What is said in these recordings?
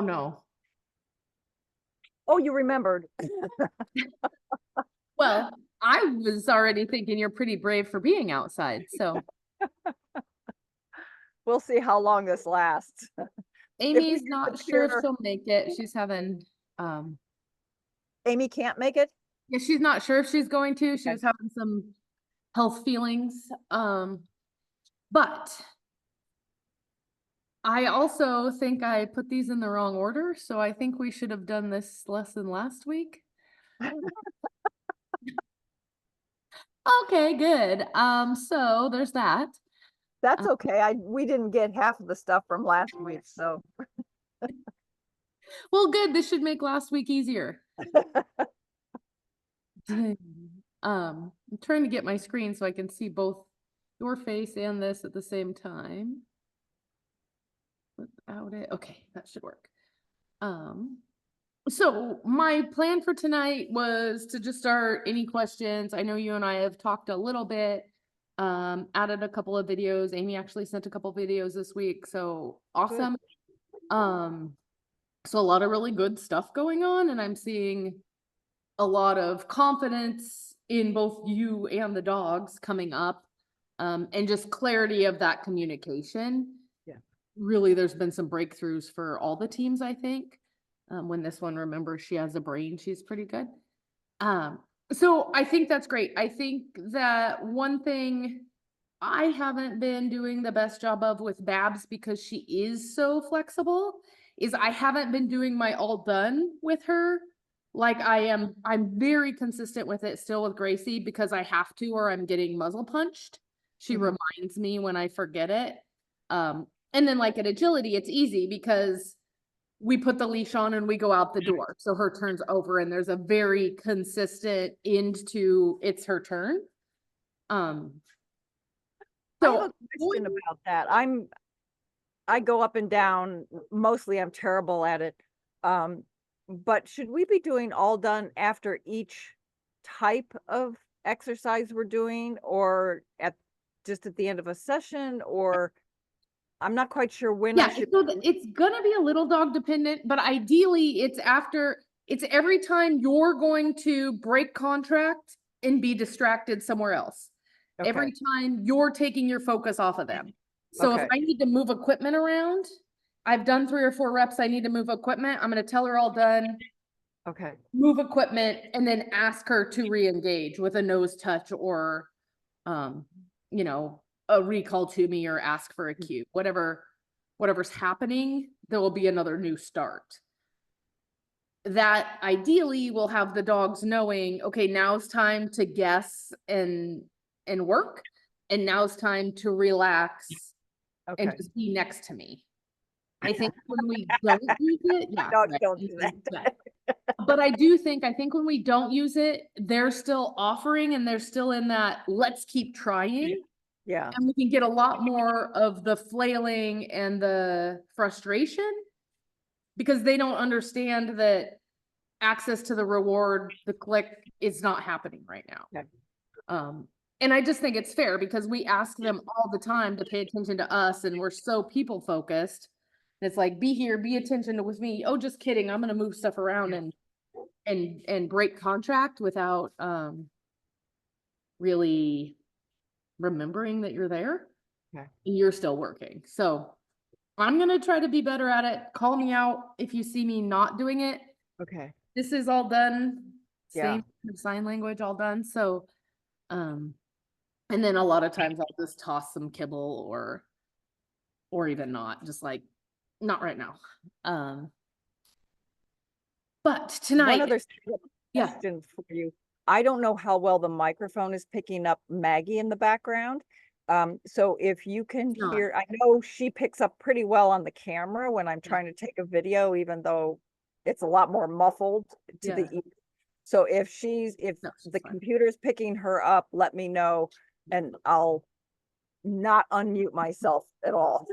Oh, no. Oh, you remembered. Well, I was already thinking you're pretty brave for being outside, so. We'll see how long this lasts. If we Amy's not sure if disappear, she'll make it. She's having, um, Amy can't make it? yeah, she's not sure if she's going to. She Okay. was having some health feelings. But I also think I put these in the wrong order, so I think we should have done this lesson last week. Okay, good. So there's that. That's okay. We didn't get half of the stuff from last week, so. Well, good. This should make last week easier. I'm trying to get my screen so I can see both your face and this at the same time. Without it, okay, that should work. So my plan for tonight was to just start any questions. I know you and I have talked a little bit, added a couple of videos. Amy actually sent a couple videos this week, so awesome. So a lot of really good stuff going on, and I'm seeing a lot of confidence in both you and the dogs coming up, and just clarity of that communication. Yeah. Really, there's been some breakthroughs for all the teams, I think. When this one, remember, she has a brain, she's pretty good. So I think that's great. I think that one thing I haven't been doing the best job of with Babs, because she is so flexible, is I haven't been doing my all done with her. Like I'm very consistent with it still with Gracie, because I have to, or I'm getting muzzle punched. She reminds me when I forget it. And then like at agility, it's easy because we put the leash on and we go out the door. So her turn's over and there's a very consistent end to it's her turn. I So have a question about that. I go up and down. Mostly I'm terrible at it. But should we be doing all done after each type of exercise we're doing, or just at the end of a session, or I'm not quite sure when I yeah, should. so it's gonna be a little dog dependent, but ideally it's every time you're going to break contract and be distracted somewhere else. Every Okay. time you're taking your focus off of them. So if Okay. I need to move equipment around, I've done 3 or 4 reps, I need to move equipment, I'm gonna tell her all done, Okay. move equipment, and then ask her to re-engage with a nose touch or, you know, a recall to me or ask for a cue. Whatever's happening, there will be another new start. That ideally will have the dogs knowing, okay, now it's time to guess and work, and now it's time to relax and Okay. just be next to me. I think when we don't use it, yeah, Dogs right. don't do that. But I think when we don't use it, they're still offering and they're still in that let's keep trying. Yeah. And we can get a lot more of the flailing and the frustration, because they don't understand that access to the reward, the click, is not happening right now. Okay. And I just think it's fair because we ask them all the time to pay attention to us, and we're so people focused. It's like, be here, be attention with me. Oh, just kidding. I'm gonna move stuff around and break contract without really remembering that you're there. Okay. And you're still working. So I'm gonna try to be better at it. Call me out if you see me not doing it. Okay. This is all done. Yeah. Same sign language, all done. So and then a lot of times I'll just toss some kibble or even not, just like not right now. But tonight, One other yeah, question for you. I don't know how well the microphone is picking up Maggie in the background. So if you can not. hear, I know she picks up pretty well on the camera when I'm trying to take a video, even though it's a lot more muffled to the Yeah. ear. So if No, she's the fine. computer's picking her up, let me know and I'll not unmute myself at all.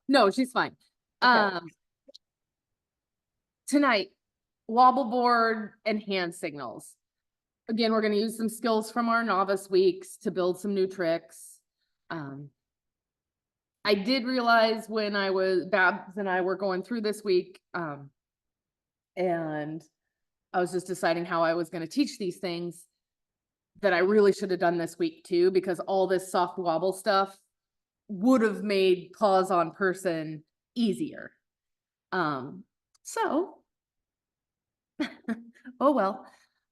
No, she's fine. Okay. Tonight, wobble board and hand signals. Again, we're going to use some skills from our novice weeks to build some new tricks. I did realize when Babs and I were going through this week, and I was just deciding how I was going to teach these things, that I really should have done this week too, because all this soft wobble stuff would have made pause on person easier. So, oh well.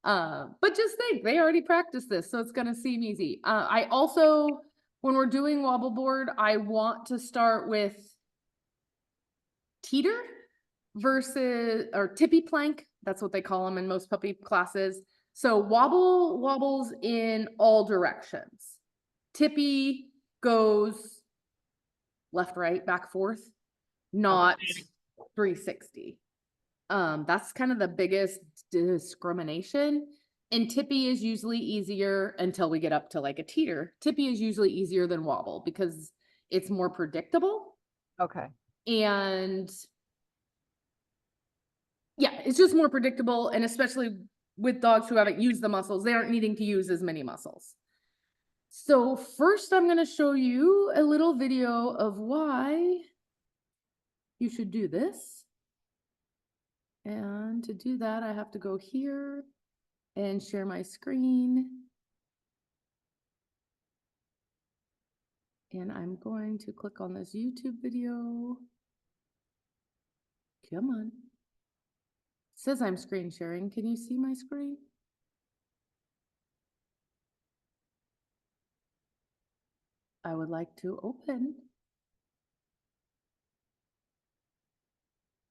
But just think, they already practiced this, so it's gonna seem easy. I also, when we're doing wobble board, I want to start with teeter versus, or tippy plank. That's what they call them in most puppy classes. So wobbles in all directions. Tippy goes left, right, back, forth, not 360. That's kind of the biggest discrimination. And tippy is usually easier until we get up to like a teeter. Tippy is usually easier than wobble because it's more predictable. Okay. And yeah, it's just more predictable. And especially with dogs who haven't used the muscles, they aren't needing to use as many muscles. So first I'm going to show you a little video of why you should do this. And to do that, I have to go here and share my screen. And I'm going to click on this YouTube video. Come on. It says I'm screen sharing. Can you see my screen? I would like to open.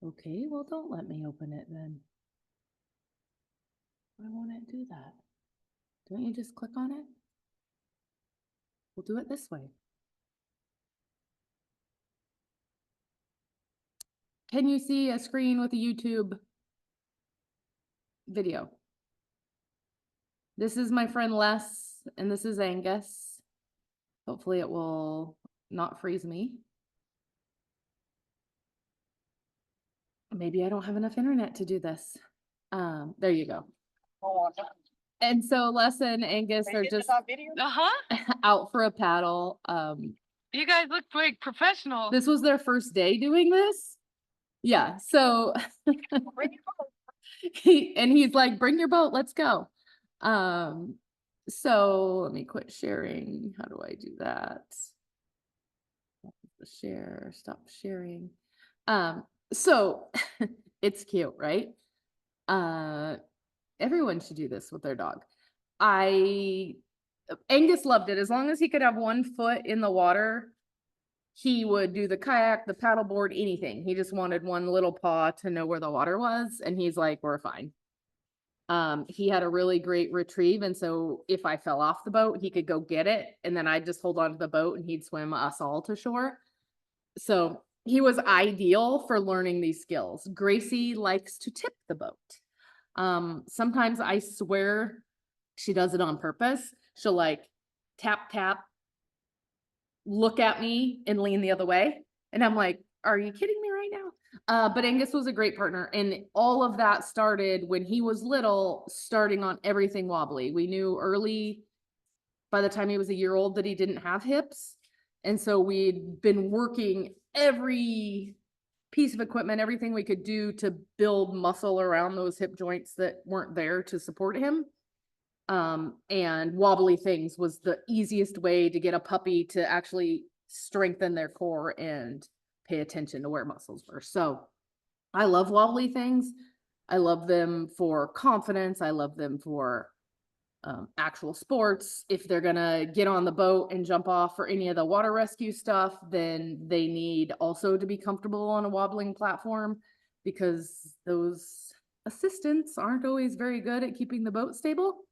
Okay, well, don't let me open it then. Why won't it do that? Don't you just click on it? We'll do it this way. Can you see a screen with a YouTube video? This is my friend Les, and this is Angus. Hopefully it will not freeze me. Maybe I don't have enough internet to do this. There you go. And so Les and Angus are just out for a paddle. You guys look like professionals. This was their first day doing this. Yeah, so he's like, bring your boat, let's go. So let me quit sharing. How do I do that? Share, stop sharing. So it's cute, right? Everyone should do this with their dog. Angus loved it. As long as he could have one foot in the water, he would do the kayak, the paddleboard, anything. He just wanted one little paw to know where the water was, and he's like, we're fine. He had a really great retrieve, and so if I fell off the boat, he could go get it, and then I'd just hold on to the boat and he'd swim us all to shore. So he was ideal for learning these skills. Gracie likes to tip the boat. Sometimes I swear she does it on purpose. She'll like tap, tap, look at me and lean the other way. And I'm like, are you kidding me right now? But Angus was a great partner. And all of that started when he was little, starting on everything wobbly. We knew early, by the time he was a year old, that he didn't have hips. And so we'd been working every piece of equipment, everything we could do to build muscle around those hip joints that weren't there to support him. And wobbly things was the easiest way to get a puppy to actually strengthen their core and pay attention to where muscles were. So I love wobbly things. I love them for confidence. I love them for actual sports. If they're gonna get on the boat and jump off for any of the water rescue stuff, then they need also to be comfortable on a wobbling platform, because those assistants aren't always very good at keeping the boat stable.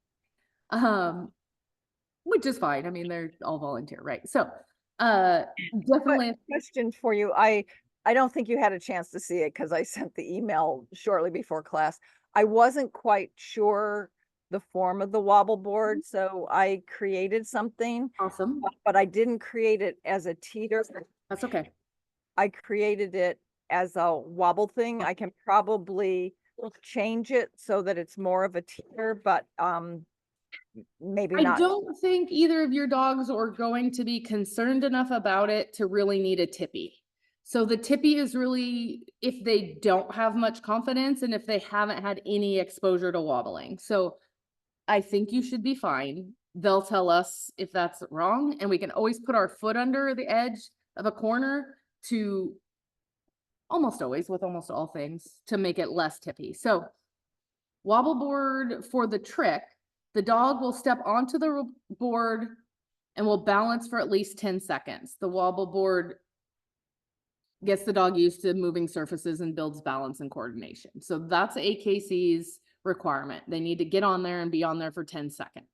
Which is fine. I mean, they're all volunteer, right? So definitely But question for you. I don't think you had a chance to see it because I sent the email shortly before class. I wasn't quite sure the form of the wobble board, so I created something, awesome. but I didn't create it as a teeter. That's okay. I created it as a wobble thing. I can probably change it so that it's more of a teeter, but maybe I not. don't think either of your dogs are going to be concerned enough about it to really need a tippy. So the tippy is really if they don't have much confidence and if they haven't had any exposure to wobbling. So I think you should be fine. They'll tell us if that's wrong, and we can always put our foot under the edge of a corner to almost always with almost all things to make it less tippy. So wobble board for the trick, the dog will step onto the board and will balance for at least 10 seconds. The wobble board gets the dog used to moving surfaces and builds balance and coordination. So that's AKC's requirement. They need to get on there and be on there for 10 seconds.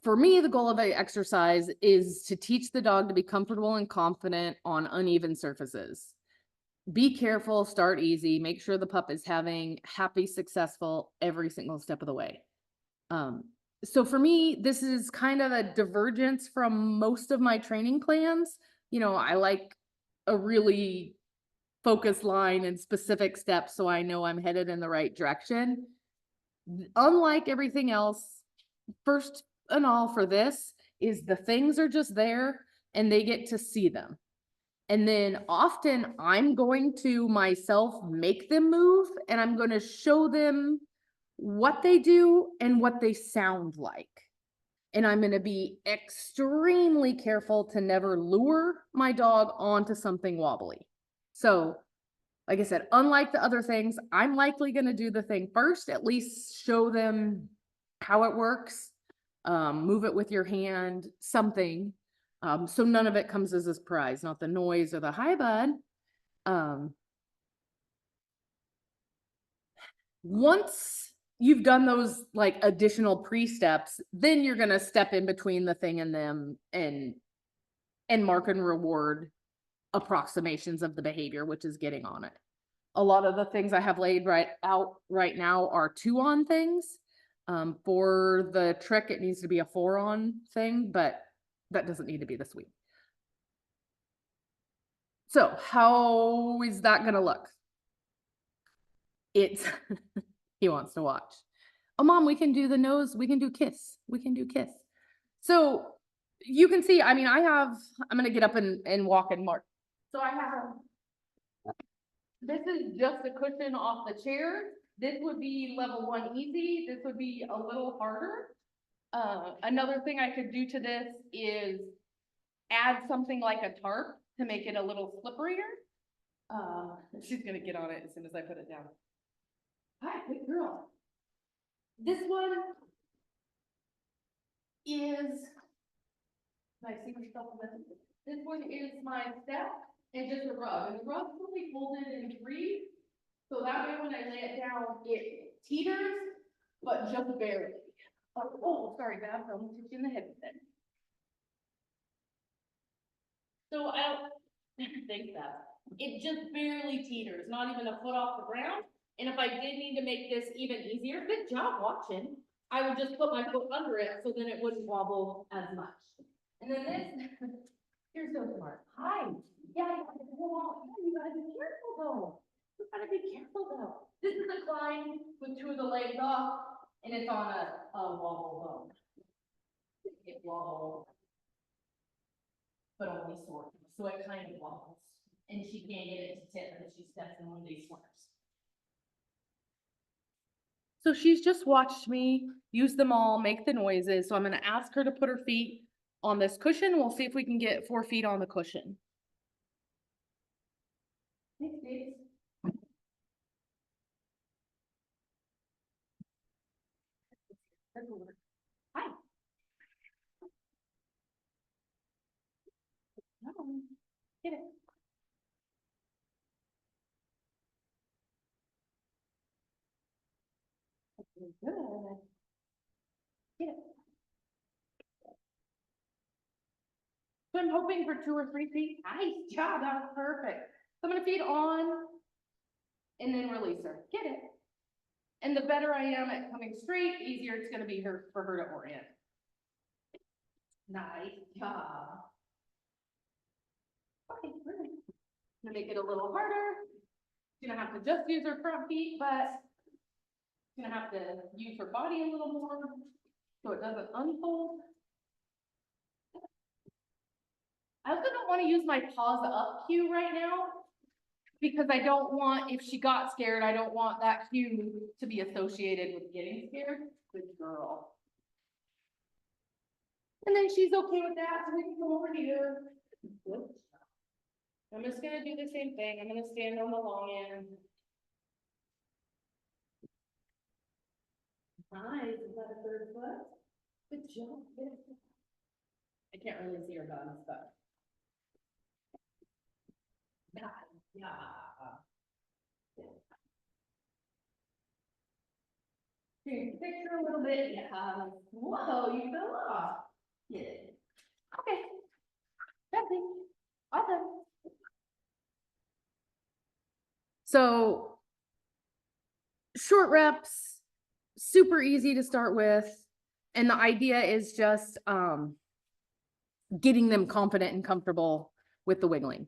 For me, the goal of the exercise is to teach the dog to be comfortable and confident on uneven surfaces. Be careful, start easy, make sure the pup is having happy, successful every single step of the way. So for me, this is kind of a divergence from most of my training plans. You know, I like a really focused line and specific steps so I know I'm headed in the right direction. Unlike everything else, first and all for this is the things are just there and they get to see them. And then often I'm going to myself make them move and I'm going to show them what they do and what they sound like. And I'm going to be extremely careful to never lure my dog onto something wobbly. So, like I said, unlike the other things, I'm likely going to do the thing first, at least show them how it works, move it with your hand, something. So none of it comes as a surprise, not the noise or the hi bud. Once you've done those like additional pre-steps, then you're gonna step in between the thing and them and mark and reward approximations of the behavior, which is getting on it. A lot of the things I have laid out right now are 2-on things. For the trick, it needs to be a 4-on thing, but that doesn't need to be this week. So how is that gonna look? It's he wants to watch. Oh, mom, we can do the nose, we can do kiss. We can do kiss. So you can see, I mean, I'm gonna get up and walk and mark. So I have, this is just a cushion off the chair. This would be level 1 easy. This would be a little harder. Another thing I could do to this is add something like a tarp to make it a little slipperier. She's gonna get on it as soon as I put it down. Hi, good girl. This one is, I see myself in this. This one is my step and just a rug. And the rug will be folded in 3. So that way when I lay it down, it teeters, but just barely. Oh, sorry, Bab, I'm gonna hit you in the head with it. So I don't think that. It just barely teeters, not even a foot off the ground. And if I did need to make this even easier, good job watching, I would just put my foot under it so then it wouldn't wobble as much. And then this, you're so smart. Hi. Yeah, you gotta be careful though. You gotta be careful though. This is a climb with 2 of the legs off, and it's on a wobble bone. It wobbles, but only sort of. So it kind of wobbles. And she can't get it to tip because she steps in one of these swimmers. So she's just watched me use them all, make the noises. So I'm going to ask her to put her feet on this cushion. We'll see if we can get 4 feet on the cushion. Thanks, Dave. Hi. No, get it. Good. Get it. So I'm hoping for 2 or 3 feet. Nice job. That was perfect. So I'm going to feed on and then release her. Get it. And the better I am at coming straight, easier it's going to be for her to orient. Nice job. Okay, good. I'm gonna make it a little harder. She's gonna have to just use her front feet, but Gonna have to use her body a little more so it doesn't unfold. I also don't want to use my paws up cue right now because I don't want, if she got scared, I don't want that cue to be associated with getting scared. Good girl. And then she's okay with that, so we can come over here. Good. I'm just gonna do the same thing. I'm gonna stand on the long end. Nice, is that a third foot? Good job. I can't really see her buns, but. Yeah. Here, picture a little bit, yeah. Whoa, you fell off. Yeah. Okay. That's it. Awesome. So short reps, super easy to start with. And the idea is just getting them confident and comfortable with the wiggling.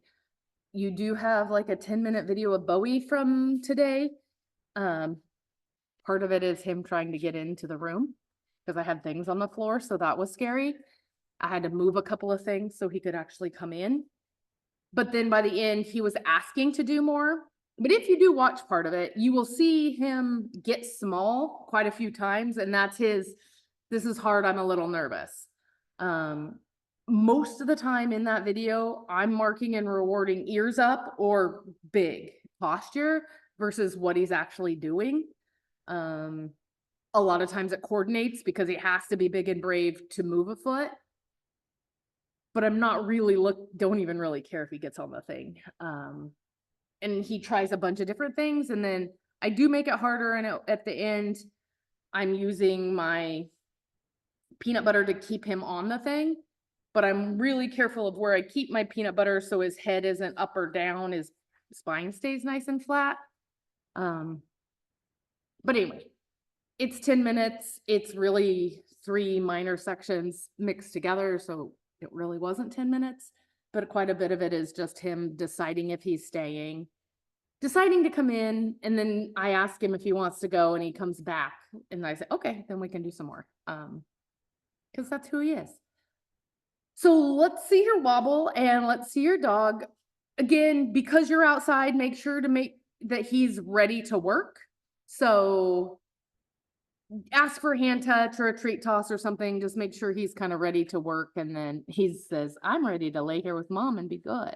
You do have like a 10-minute video of Bowie from today. Part of it is him trying to get into the room because I had things on the floor, so that was scary. I had to move a couple of things so he could actually come in. But then by the end, he was asking to do more. But if you do watch part of it, you will see him get small quite a few times. And that's his, this is hard, I'm a little nervous. Most of the time in that video, I'm marking and rewarding ears up or big posture versus what he's actually doing. A lot of times it coordinates because he has to be big and brave to move a foot. But I'm not really don't even really care if he gets on the thing. And he tries a bunch of different things. And then I do make it harder. And at the end, I'm using my peanut butter to keep him on the thing. But I'm really careful of where I keep my peanut butter so his head isn't up or down, his spine stays nice and flat. But anyway, it's 10 minutes. It's really 3 minor sections mixed together. So it really wasn't 10 minutes, but quite a bit of it is just him deciding if he's staying, deciding to come in. And then I ask him if he wants to go and he comes back and I say, okay, then we can do some more. Cause that's who he is. So let's see her wobble and let's see your dog. Again, because you're outside, make sure to make that he's ready to work. So ask for a hand touch or a treat toss or something. Just make sure he's kind of ready to work. And then he says, I'm ready to lay here with mom and be good.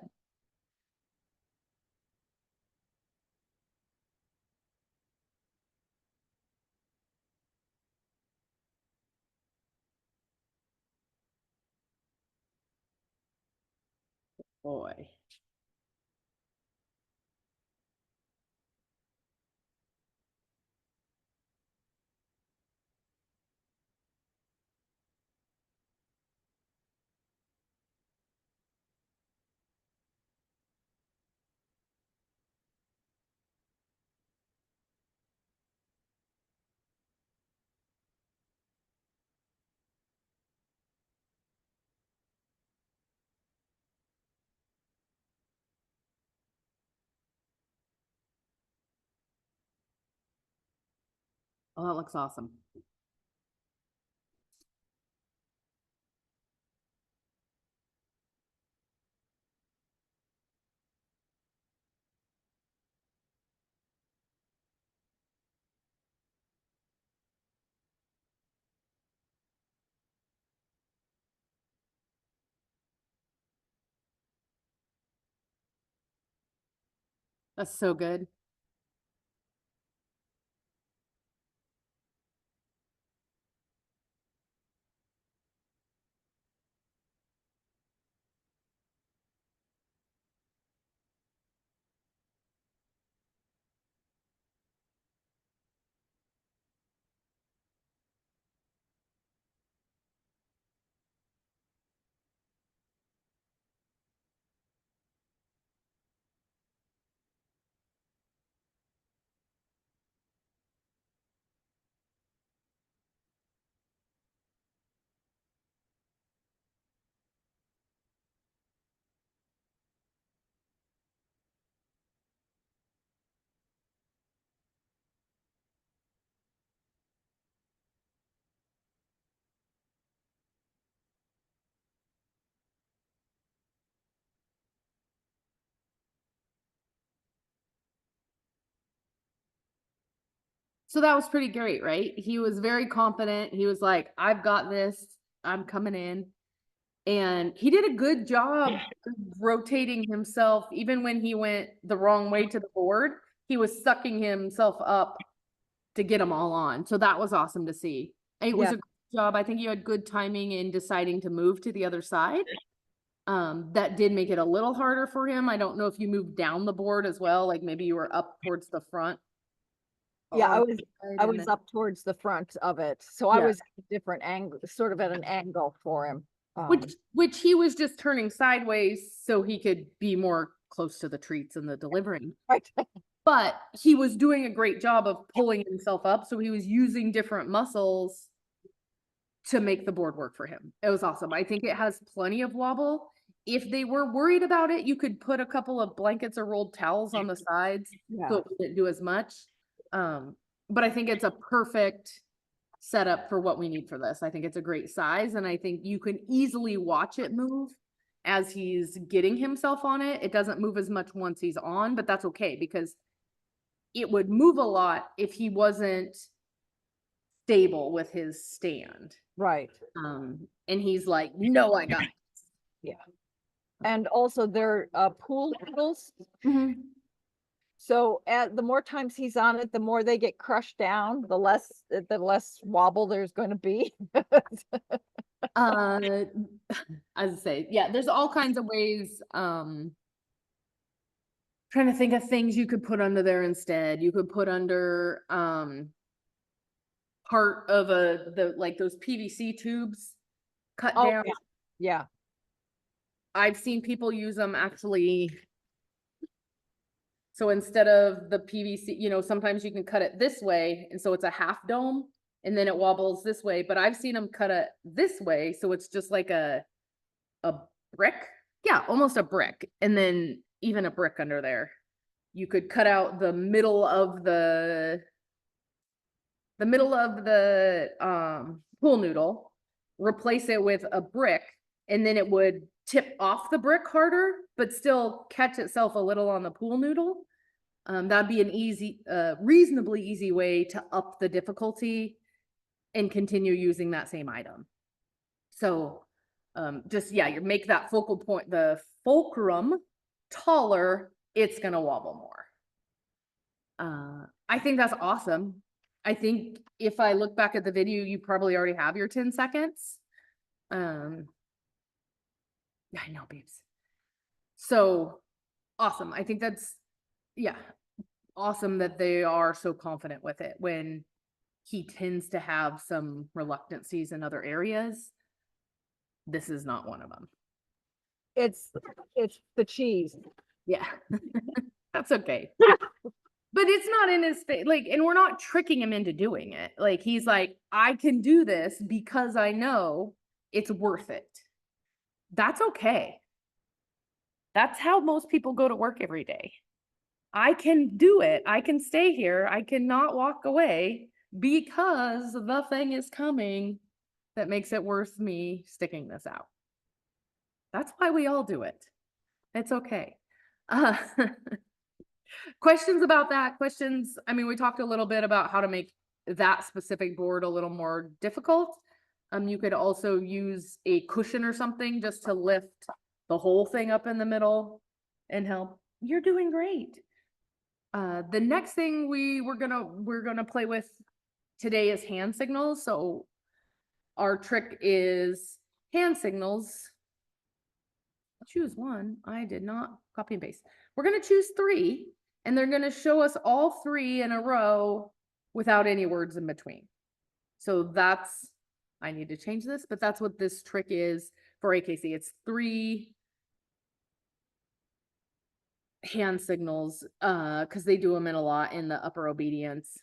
Boy. Oh, that looks awesome. That's so good. So that was pretty great, right? He was very confident. He was like, I've got this. I'm coming in. And he did a good job rotating himself. Even when he went the wrong way to the board, he was sucking himself up to get them all on. So that was awesome to see. It was Yeah. a good job. I think you had good timing in deciding to move to the other side. That did make it a little harder for him. I don't know if you moved down the board as well, like maybe you were up towards the front. Yeah, or- I and was then- up towards the front of it, so I Yeah. was at a different angle, sort of at an angle for him. Which he was just turning sideways so he could be more close to the treats and the delivering. Right. But he was doing a great job of pulling himself up, so he was using different muscles to make the board work for him. It was awesome. I think it has plenty of wobble. If they were worried about it, you could put a couple of blankets or rolled towels on the sides Yeah. so it wouldn't do as much. But I think it's a perfect setup for what we need for this. I think it's a great size, and I think you can easily watch it move as he's getting himself on it. It doesn't move as much once he's on, but that's okay because it would move a lot if he wasn't stable with his stand. Right. And he's like, no, I got it. And also they're pool noodles. So the more times he's on it, the more they get crushed down, the less wobble there's going to be. As I say, yeah, there's all kinds of ways. Trying to think of things you could put under there instead. You could put under part of like those PVC tubes cut Oh, down. yeah. I've seen people use them actually. So instead of the PVC, sometimes you can cut it this way, and so it's a half dome, and then it wobbles this way. But I've seen them cut it this way, so it's just like a brick. Yeah, almost a brick, and then even a brick under there. You could cut out the middle of the pool noodle, replace it with a brick, and then it would tip off the brick harder, but still catch itself a little on the pool noodle. That'd be an reasonably easy way to up the difficulty and continue using that same item. So you make that focal point, the fulcrum, taller, it's gonna wobble more. I think that's awesome. I think if I look back at the video, you probably already have your 10 seconds. I know, babes. So awesome. I think that's, awesome that they are so confident with it when he tends to have some reluctancies in other areas. This is not one of them. It's the cheese. Yeah, that's okay. But it's not in his face, and we're not tricking him into doing it. Like, he's like, I can do this because I know it's worth it. That's okay. That's how most people go to work every day. I can do it. I can stay here. I cannot walk away because the thing is coming that makes it worth me sticking this out. That's why we all do it. It's okay. Questions about that? Questions? I mean, we talked a little bit about how to make that specific board a little more difficult. You could also use a cushion or something just to lift the whole thing up in the middle and help. You're doing great. The next thing we're gonna play with today is hand signals. So our trick is hand signals. Choose one. I did not copy and paste. We're gonna choose 3, and they're gonna show us all 3 in a row without any words in between. So I need to change this, but that's what this trick is for AKC. It's 3 hand signals, because they do them in a lot in the upper obedience.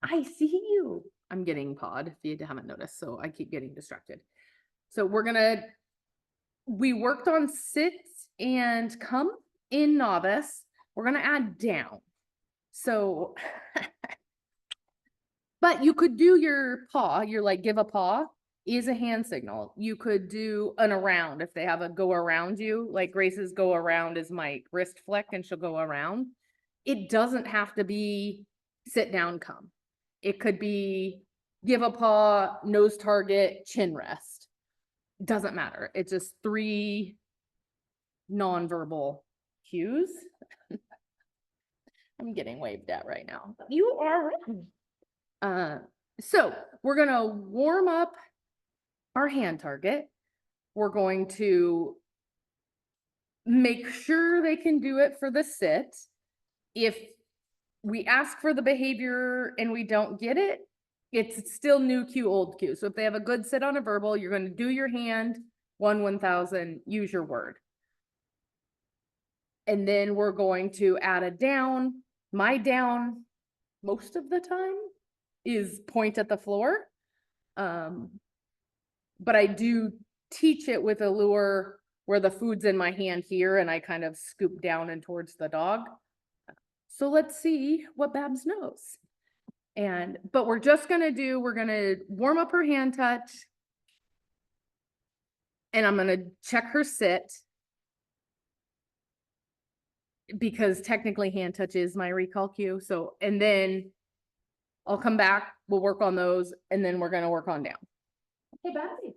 I see you. I'm getting pod if you haven't noticed, so I keep getting distracted. So we worked on sit and come in novice. We're gonna add down. So, but you could do your paw, give a paw is a hand signal. You could do an around if they have a go around you, like Grace's go around is my wrist flick and she'll go around. It doesn't have to be sit down, come. It could be give a paw, nose target, chin rest. Doesn't matter. It's just 3 nonverbal cues. I'm getting waved at right now. You are right. So we're gonna warm up our hand target. We're going to make sure they can do it for the sit. If we ask for the behavior and we don't get it, it's still new cue, old cue. So if they have a good sit on a verbal, you're going to do your hand, 1,000, use your word. And then we're going to add a down. My down, most of the time, is point at the floor. But I do teach it with a lure where the food's in my hand here and I kind of scoop down and towards the dog. So let's see what Babs knows. But we're gonna warm up her hand touch. And I'm gonna check her sit. Because technically hand touch is my recall cue. So, and then I'll come back, we'll work on those, and then we're gonna work on down. Hey, Babsy.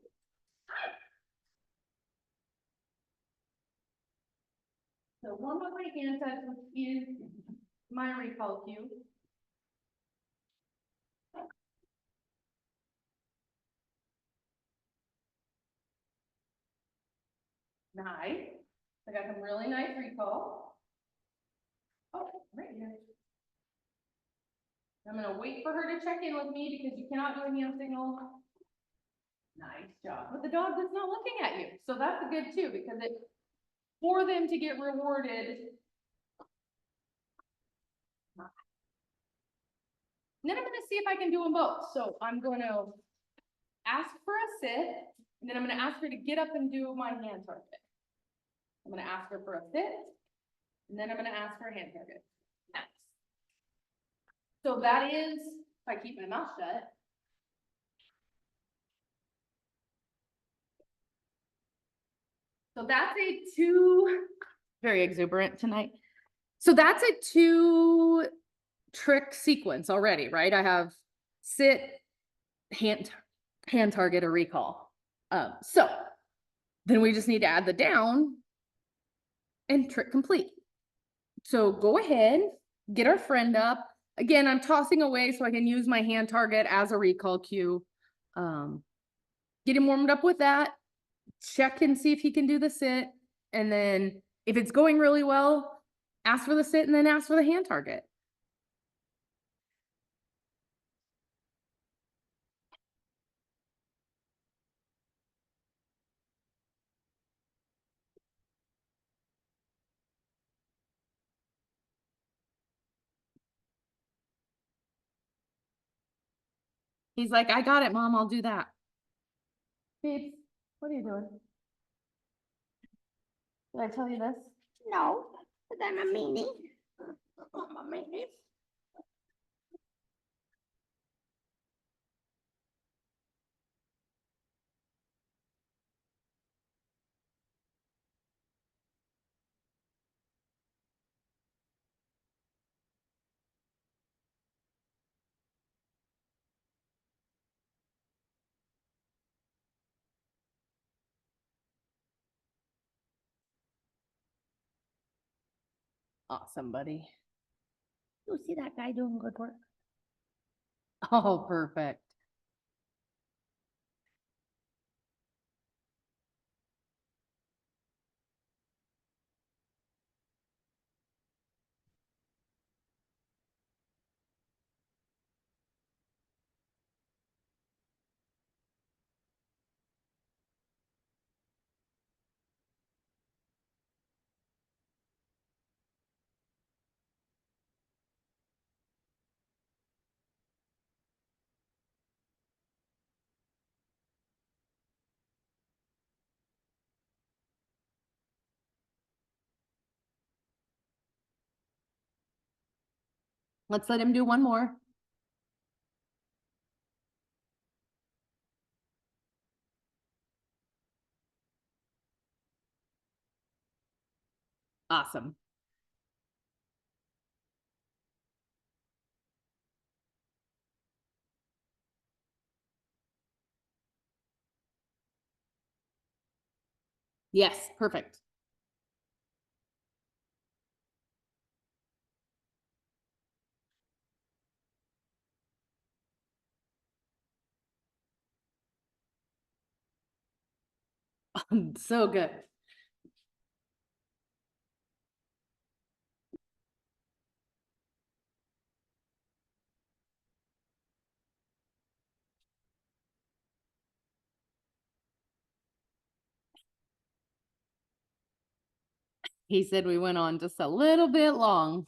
So warm up my hand touch, which is my recall cue. Nice. I got some really nice recall. Oh, right here. I'm gonna wait for her to check in with me because you cannot do a hand signal. Nice job. But the dog is not looking at you. So that's good too, because it, for them to get rewarded. And then I'm gonna see if I can do them both. So I'm gonna ask for a sit, and then I'm gonna ask her to get up and do my hand target. I'm gonna ask her for a sit, and then I'm gonna ask for a hand target. Nice. So that is, if I keep my mouth shut. So that's a 2, very exuberant tonight. So that's a 2 trick sequence already, right? I have sit, hand target, or recall. So then we just need to add the down and trick complete. So go ahead, get our friend up. Again, I'm tossing away so I can use my hand target as a recall cue. Get him warmed up with that. Check and see if he can do the sit. And then if it's going really well, ask for the sit and then ask for the hand target. He's like, I got it, Mom, I'll do that. Babe, what are you doing? Did I tell you this? No, but I'm a meanie. I'm a meanie. Awesome, buddy. You see that guy doing good work? Oh, perfect. Let's let him do one more. Awesome. Yes, perfect. So good. He said we went on just a little bit long.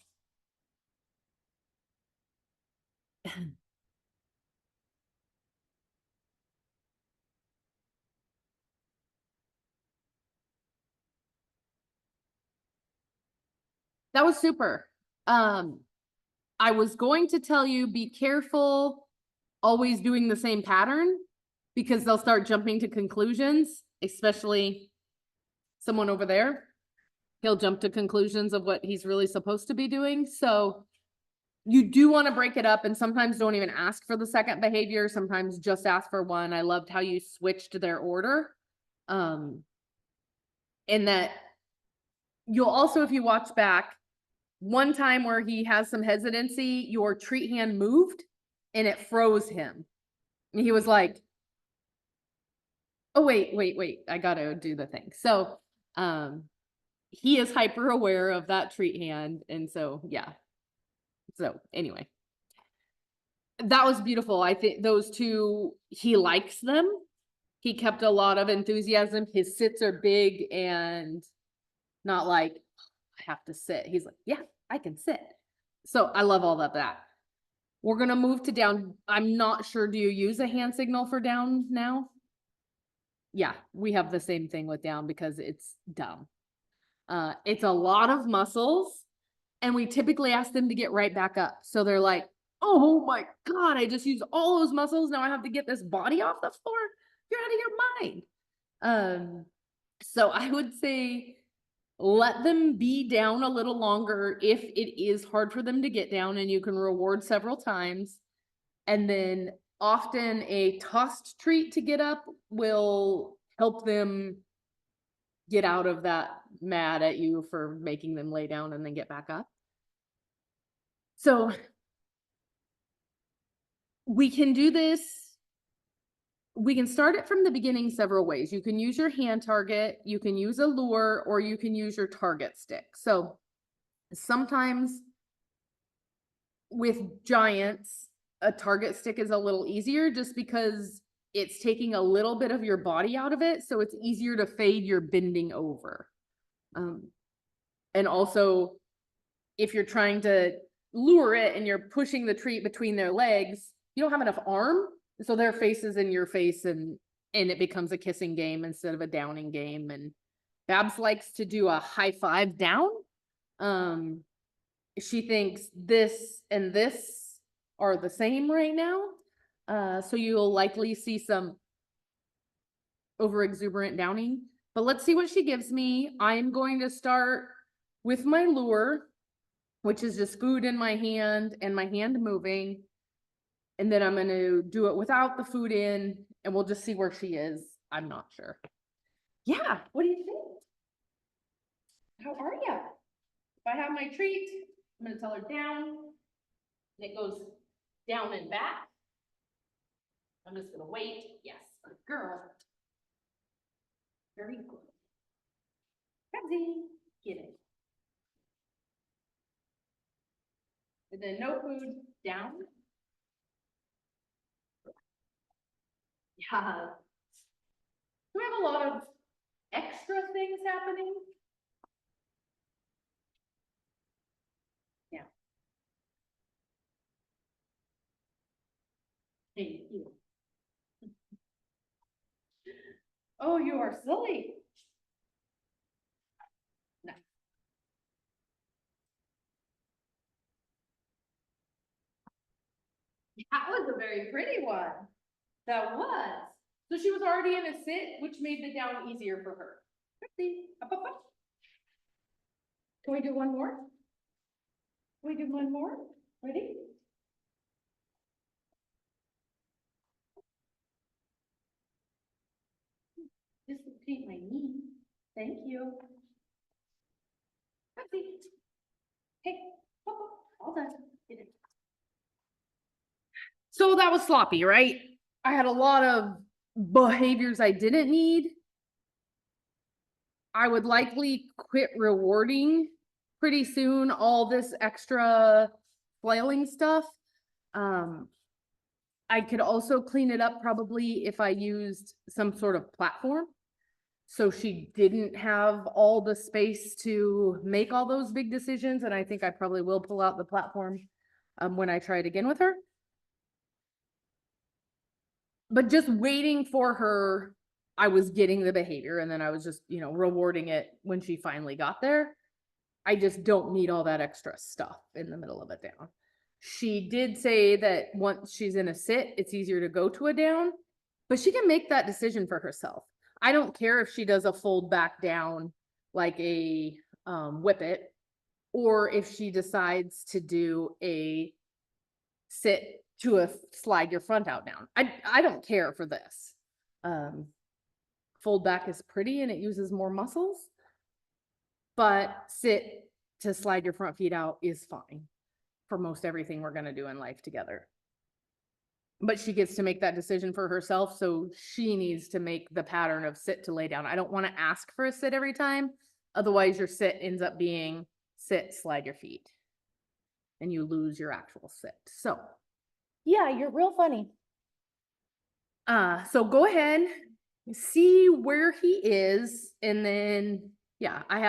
That was super. I was going to tell you, be careful always doing the same pattern because they'll start jumping to conclusions, especially someone over there. He'll jump to conclusions of what he's really supposed to be doing. So you do want to break it up and sometimes don't even ask for the second behavior. Sometimes just ask for one. I loved how you switched their order. And that you'll also, if you watch back, one time where he has some hesitancy, your treat hand moved and it froze him. And he was like, oh, wait, I gotta do the thing. So, he is hyper aware of that treat hand. And so, yeah. So anyway, that was beautiful. I think those two, he likes them. He kept a lot of enthusiasm. His sits are big and not like, I have to sit. He's like, yeah, I can sit. So I love all of that. We're gonna move to down. I'm not sure, do you use a hand signal for down now? Yeah, we have the same thing with down because it's down. It's a lot of muscles and we typically ask them to get right back up. So they're like, oh my God, I just used all those muscles. Now I have to get this body off the floor. You're out of your mind. So I would say let them be down a little longer if it is hard for them to get down, and you can reward several times. And then often a tossed treat to get up will help them get out of that mad at you for making them lay down and then get back up. So we can do this. We can start it from the beginning several ways. You can use your hand target, you can use a lure, or you can use your target stick. So sometimes with giants, a target stick is a little easier just because it's taking a little bit of your body out of it. So it's easier to fade your bending over. And also, if you're trying to lure it and you're pushing the treat between their legs, you don't have enough arm. So their face is in your face and it becomes a kissing game instead of a downing game. And Babs likes to do a high five down. She thinks this and this are the same right now. So you'll likely see some over exuberant downing, but let's see what she gives me. I'm going to start with my lure, which is just food in my hand and my hand moving. And then I'm going to do it without the food in, and we'll just see where she is. I'm not sure. Yeah, what do you think? How are you? If I have my treat, I'm going to tell her down, and it goes down and back. I'm just going to wait. Yes, good girl. Very good. Babsy, get it. And then no food, down. Yeah. We have a lot of extra things happening. Yeah. Thank you. Oh, you are silly. No. That was a very pretty one. That was. So she was already in a sit, which made the down easier for her. Pretty. Up, up, up. Can we do one more? Can we do one more? Ready? Just paint my knee. Thank you. Pepsi. Hey, all done. So that was sloppy, right? I had a lot of behaviors I didn't need. I would likely quit rewarding pretty soon all this extra flailing stuff. I could also clean it up probably if I used some sort of platform. So she didn't have all the space to make all those big decisions. And I think I probably will pull out the platform when I try it again with her. But just waiting for her, I was getting the behavior and then I was just, rewarding it when she finally got there. I just don't need all that extra stuff in the middle of a down. She did say that once she's in a sit, it's easier to go to a down, but she can make that decision for herself. I don't care if she does a fold back down like a whippet, or if she decides to do a sit to a slide your front out down. I don't care for this. Fold back is pretty and it uses more muscles, but sit to slide your front feet out is fine for most everything we're going to do in life together. But she gets to make that decision for herself. So she needs to make the pattern of sit to lay down. I don't want to ask for a sit every time. Otherwise your sit ends up being sit, slide your feet, and you lose your actual sit. So yeah, you're real funny. So go ahead, see where he is. And then, yeah, I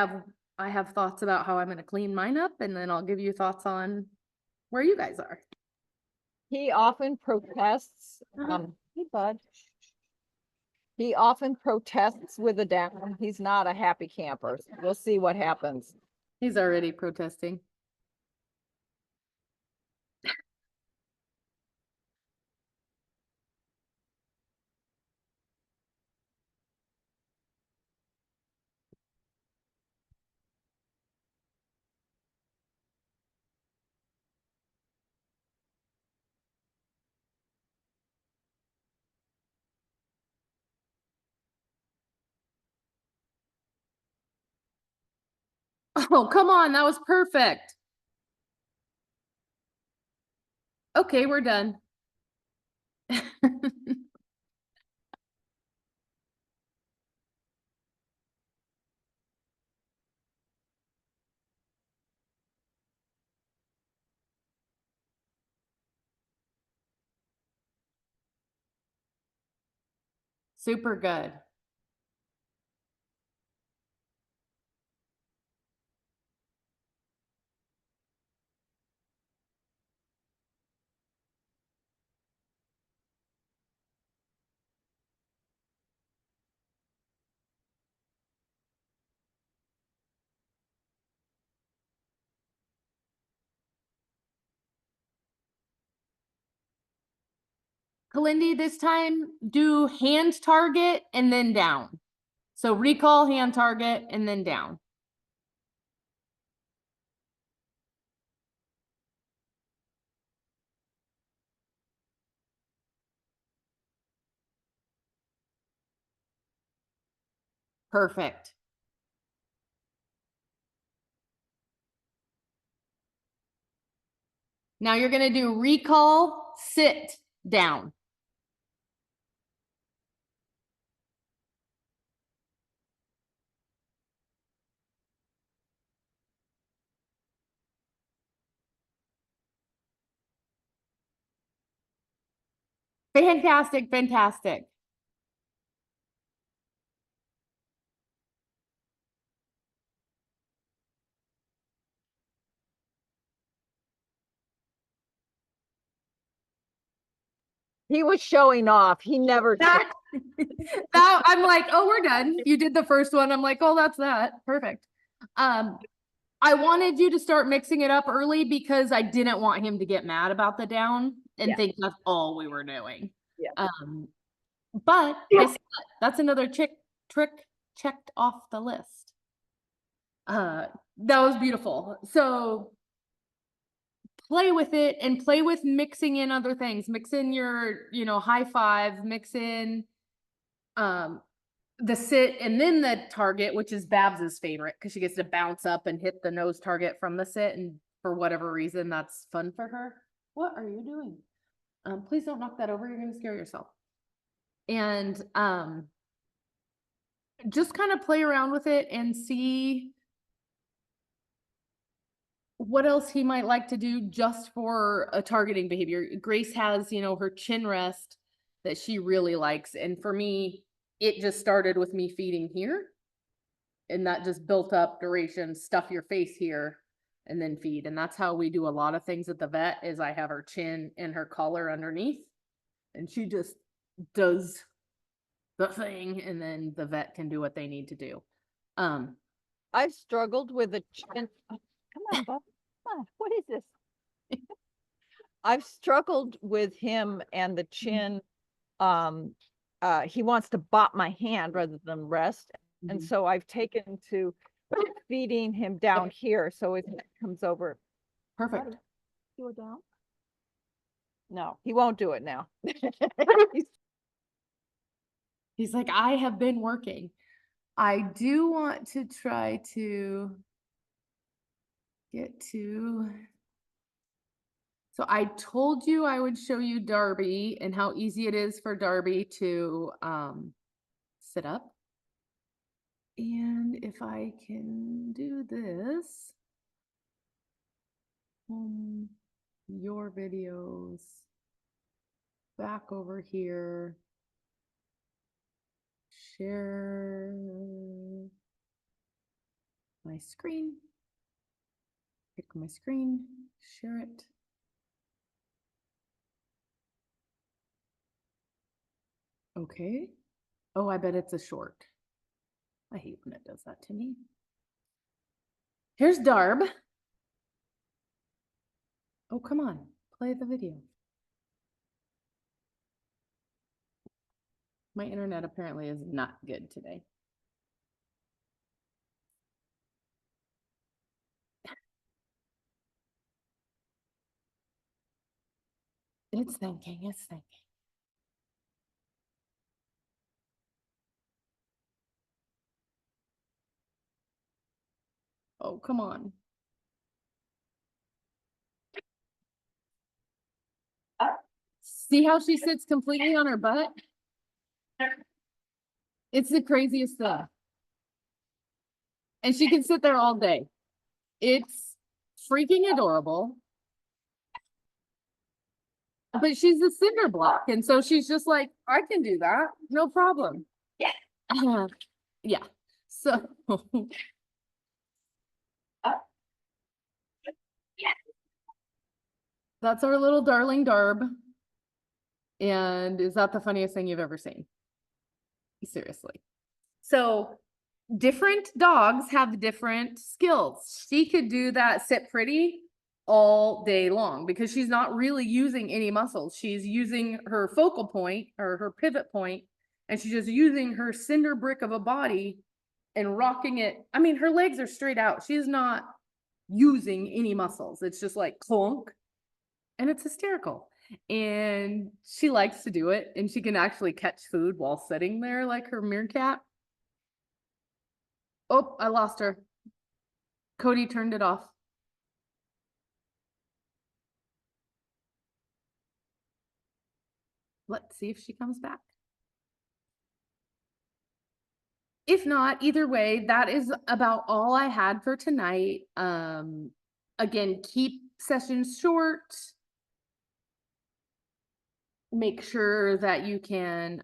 have thoughts about how I'm going to clean mine up, and then I'll give you thoughts on where you guys are. He often protests, hey bud. He often protests with a down. He's not a happy camper. We'll see what happens. He's already protesting. Oh, come on, that was perfect. Okay, we're done. Super good. Kalindi, this time do hand target and then down. So recall, hand target, and then down. Perfect. Now you're going to do recall, sit, down. Fantastic, fantastic. He was showing off. He never. That, I'm like, oh, we're done. You did the first one. I'm like, oh, that's that. Perfect. I wanted you to start mixing it up early because I didn't want him to get mad about the down and think that's all we were doing. Yeah. But guess what? That's another trick checked off the list. That was beautiful. So play with it and play with mixing in other things. Mix in your, high five, mix in the sit and then the target, which is Babs's favorite, because she gets to bounce up and hit the nose target from the sit, and for whatever reason, that's fun for her. What are you doing? Please don't knock that over. You're gonna scare yourself. And just kind of play around with it and see what else he might like to do just for a targeting behavior. Grace has, her chin rest that she really likes. And for me, it just started with me feeding here. And that just built up duration, stuff your face here and then feed. And that's how we do a lot of things at the vet is I have her chin and her collar underneath. And she just does the thing and then the vet can do what they need to do. I've struggled with a chin. Oh, come on, Bob. Come on. What is this? I've struggled with him and the chin. He wants to bop my hand rather than rest. And so I've taken to feeding him down here. So it comes over. Perfect. Do it down? No, he won't do it now. He's like, I have been working. I do want to try to get to. So I told you I would show you Darby and how easy it is for Darby to sit up. And if I can do this, your videos back over here, share my screen, pick my screen, share it. Okay. Oh, I bet it's a short. I hate when it does that to me. Here's Darb. Oh, come on, play the video. My internet apparently is not good today. It's thinking, it's thinking. Oh, come on. See how she sits completely on her butt? It's the craziest thing. And she can sit there all day. It's freaking adorable. But she's a cinder block. And so she's just like, I can do that. No problem. Yeah. Yeah. So. That's our little darling Darb. And is that the funniest thing you've ever seen? Seriously. So different dogs have different skills. She could do that sit pretty all day long because she's not really using any muscles. She's using her focal point or her pivot point, and she's just using her cinder brick of a body and rocking it. I mean, her legs are straight out. She's not using any muscles. It's just like clunk, and it's hysterical. And she likes to do it, and she can actually catch food while sitting there like her meerkat. Oh, I lost her. Cody turned it off. Let's see if she comes back. If not, either way, that is about all I had for tonight. Again, keep sessions short. Make sure that you can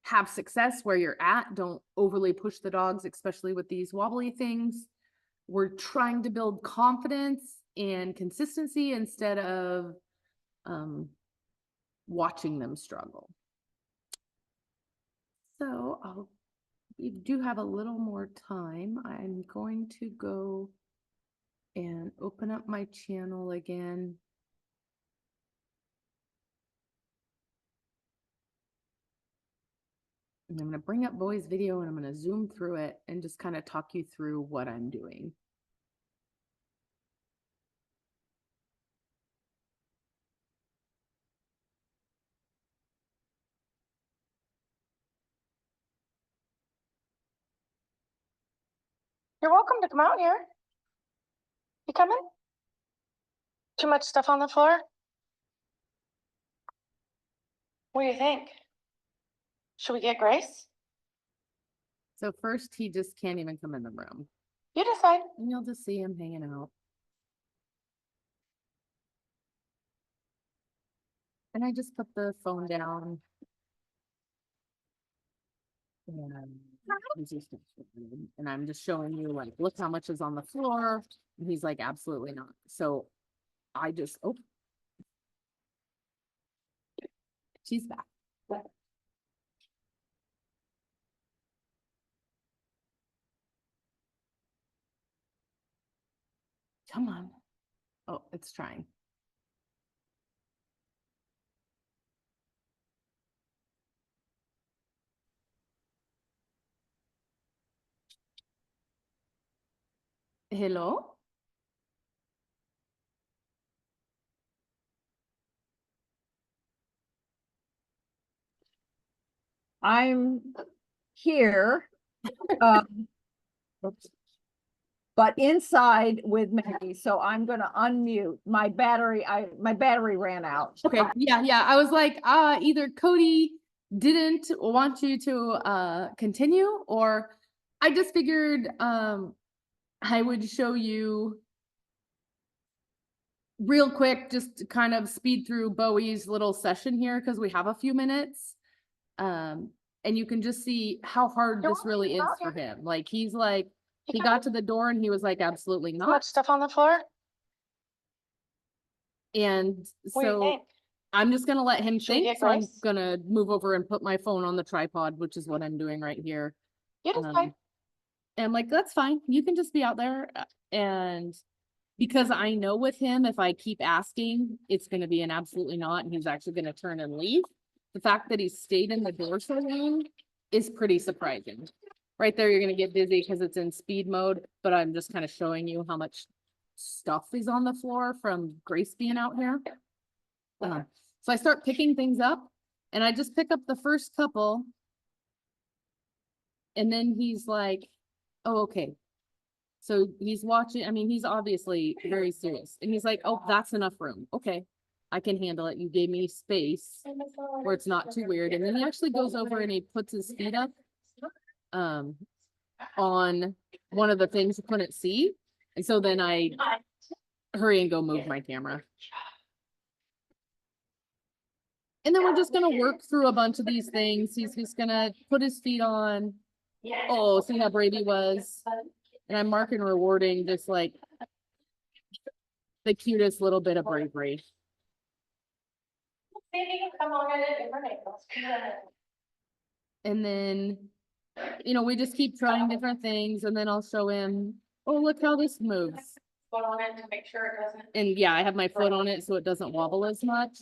have success where you're at. Don't overly push the dogs, especially with these wobbly things. We're trying to build confidence and consistency instead of watching them struggle. So we do have a little more time. I'm going to go and open up my channel again. And I'm going to bring up Boy's video and I'm going to zoom through it and just kind of talk you through what I'm doing. You're welcome to come out here. You coming? Too much stuff on the floor? What do you think? Should we get Grace? So first, he just can't even come in the room. You decide. And you'll just see him hanging out. And I just put the phone down. And I'm just showing you, like, look how much is on the floor. And he's like, absolutely not. So I just, oh. She's back. Come on. Oh, it's trying. Hello? I'm here. um, But inside with Maggie, so I'm gonna unmute my battery. My battery ran out. Okay, yeah. I was like, either Cody didn't want you to continue, or I just figured I would show you real quick, just to kind of speed through Bowie's little session here because we have a few minutes. And you can just see how hard this really is for him. Like, he's like, he got to the door and he was like, absolutely Too not. much stuff on the floor? And What do you so think? I'm just gonna let him Should we think. get So I'm Grace? gonna move over and put my phone on the tripod, which is what I'm doing right here. You decide. And I'm like, that's fine. You can just be out there. And because I know with him, if I keep asking, it's gonna be an absolutely not, and he's actually gonna turn and leave. The fact that he stayed in the door so long is pretty surprising. Right there, you're gonna get dizzy because it's in speed mode, but I'm just kind of showing you how much stuff is on the floor from Grace being out here. So I start picking things up, and I just pick up the first couple. And then he's like, oh, okay. So he's watching, I mean, he's obviously very serious. And he's like, oh, that's enough room. Okay, I can handle it. You gave me space where it's not too weird. And then he actually goes over and he puts his feet up on one of the things you couldn't see. And so then I hurry and go move my camera. And then we're just gonna work through a bunch of these things. He's just gonna put his feet on. Oh, see how brave he was. And I'm marking rewarding just like the cutest little bit of bravery. And then, you know, we just keep trying different things, and then I'll show him, oh, look how this moves. Foot on it to make sure it doesn't. And yeah, I have my foot on it so it doesn't wobble as much.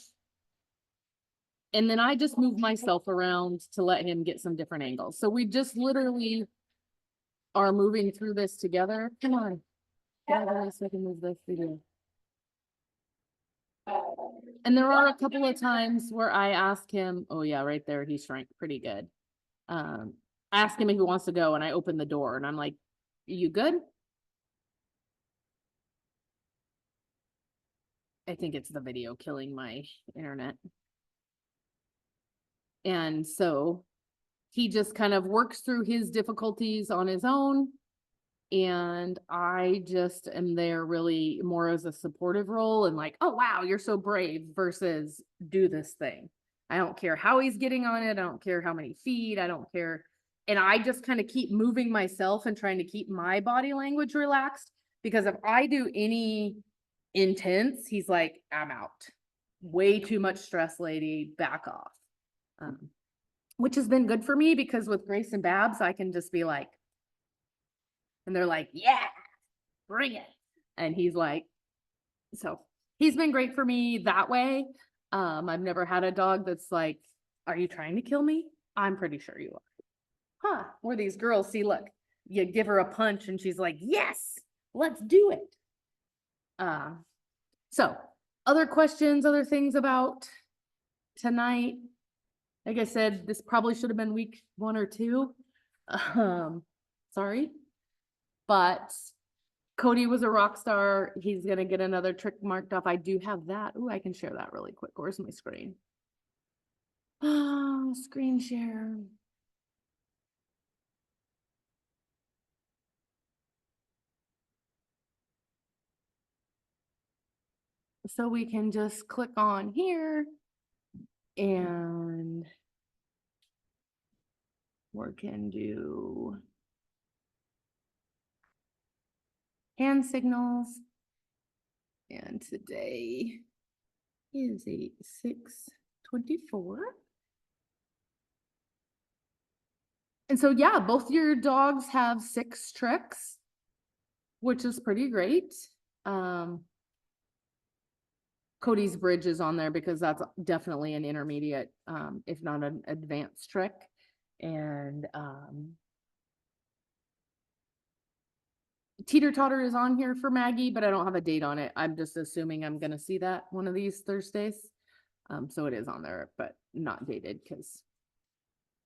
And then I just move myself around to let him get some different angles. So we just literally are moving through this together. Come on. Get out of this so I can move this video. And there are a couple of times where I ask him, oh yeah, right there, he shrank pretty good. I ask him if he wants to go, and I open the door and I'm like, you good? I think it's the video killing my internet. And so he just kind of works through his difficulties on his own. And I just am there really more as a supportive role and like, oh, wow, you're so brave versus do this thing. I don't care how he's getting on it. I don't care how many feet. I don't care. And I just kind of keep moving myself and trying to keep my body language relaxed, because if I do any intense, he's like, I'm out. Way too much stress, lady, back off. Which has been good for me, because with Grace and Babs, I can just be like, and they're like, yeah, bring it. And he's like, so he's been great for me that way. I've never had a dog that's like, are you trying to kill me? I'm pretty sure you are. Huh, where these girls, see, look, you give her a punch and she's like, yes, let's do it. So other questions, other things about tonight? Like I said, this probably should have been week 1 or 2. Sorry. but Cody was a rock star. He's gonna get another trick marked off. I do have that. Ooh, I can share that really quick. Where's my screen? Oh, screen share. So we can just click on here and we can do hand signals. And today is a 6/24. And so, yeah, both your dogs have 6 tricks, which is pretty great. Cody's bridge is on there because that's definitely an intermediate, if not an advanced trick. And teeter totter is on here for Maggie, but I don't have a date on it. I'm just assuming I'm gonna see that one of these Thursdays. So it is on there, but not dated because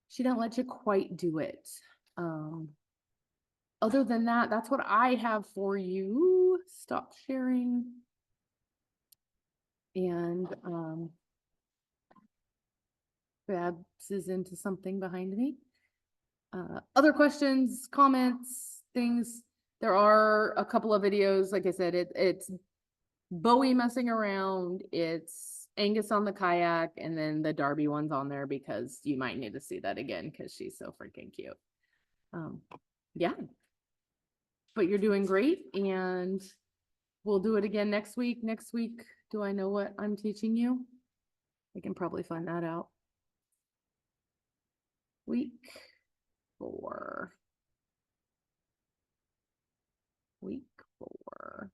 she don't let you quite do it. Other than that, that's what I have for you. Stop sharing. And Babs is into something behind me. Other questions, comments, things. There are a couple of videos. Like I said, it's Bowie messing around. It's Angus on the kayak, and then the Darby one's on there because you might need to see that again because she's so freaking cute. Yeah. But you're doing great, and we'll do it again next week. Next week, do I know what I'm teaching you? I can probably find that out. Week 4. Week 4.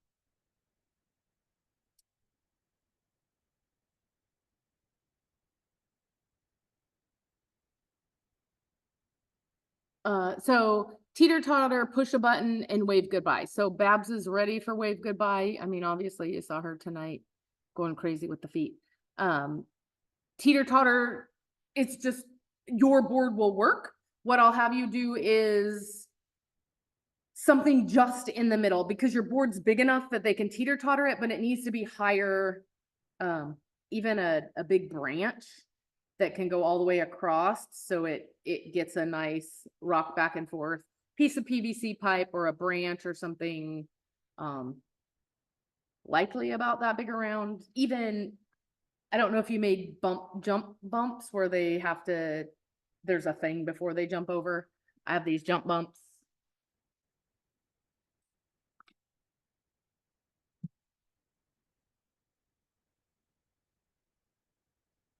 So teeter totter, push a button, and wave goodbye. So Babs is ready for wave goodbye. I mean, obviously you saw her tonight going crazy with the feet. Teeter totter, it's just your board will work. What I'll have you do is something just in the middle because your board's big enough that they can teeter totter it, but it needs to be higher. Even a big branch that can go all the way across so it gets a nice rock back and forth piece of PVC pipe or a branch or something likely about that big around. Even I don't know if you made jump bumps where they have to, there's a thing before they jump over. I have these jump bumps.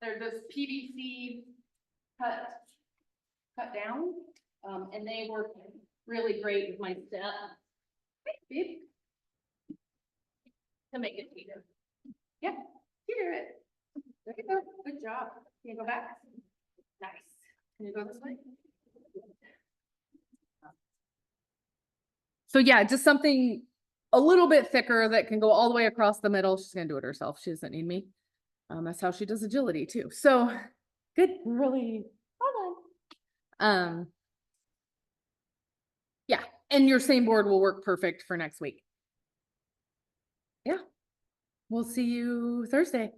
They're just PVC cut down, and they work really great with my step. Babe. To make it teeter. Yep, teeter it. There you go. Good job. Can you go back? Nice. Can you go this way? So yeah, just something a little bit thicker that can go all the way across the middle. She's gonna do it herself. She doesn't need me. That's how she does agility too. So good, really well done. Yeah, and your same board will work perfect for next week. Yeah, we'll see you Thursday.